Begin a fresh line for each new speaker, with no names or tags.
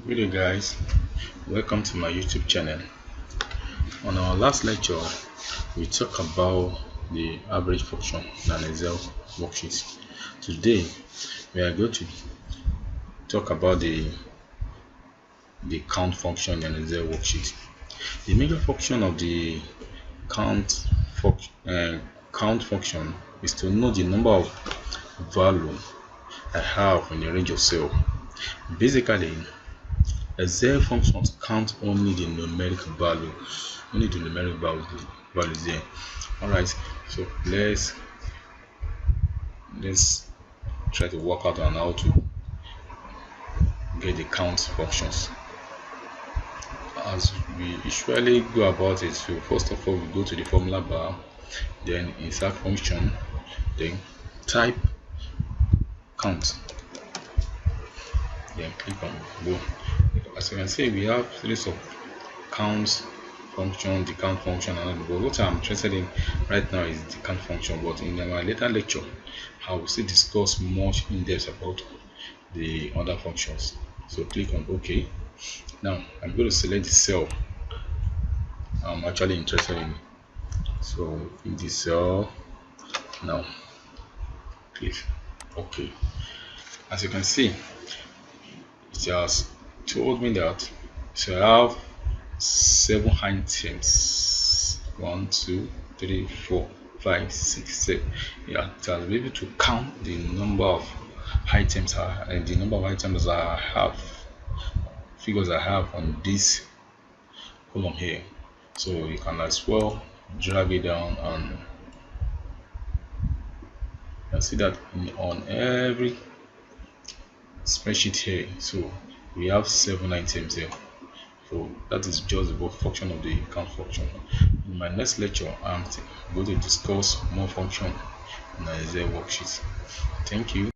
Good day guys, welcome to my YouTube channel. On our last lecture we talked about the average function in an Excel worksheet. Today we are going to talk about the count function in an Excel worksheet. The major function of the count function is to know the number of value I have in a range of cells. Basically, Excel functions count only the numeric values, there. Alright, so let's try to work out on how to get the count functions. As we usually go about it, so first of all we go to the formula bar, then insert function, then type count, then click on go. As you can see, we have series of counts function, the count function, and but what I'm interested in right now is the count function. But in my later lecture, I will still discuss much in depth about the other functions. So click on OK. Now I'm going to select the cell I'm actually interested in. So in this cell, now click OK. As you can see, it has told me that so I have 7 items. 1, 2, 3, 4, 5, 6, 7. Yeah, it has been able to count the number of items and the number of items I have, figures I have on this column here. So you can as well drag it down and you can see that on every spreadsheet here. So we have 7 items here. So that is just the function of the count function. In my next lecture, I'm going to discuss more function in the Excel worksheet. Thank you.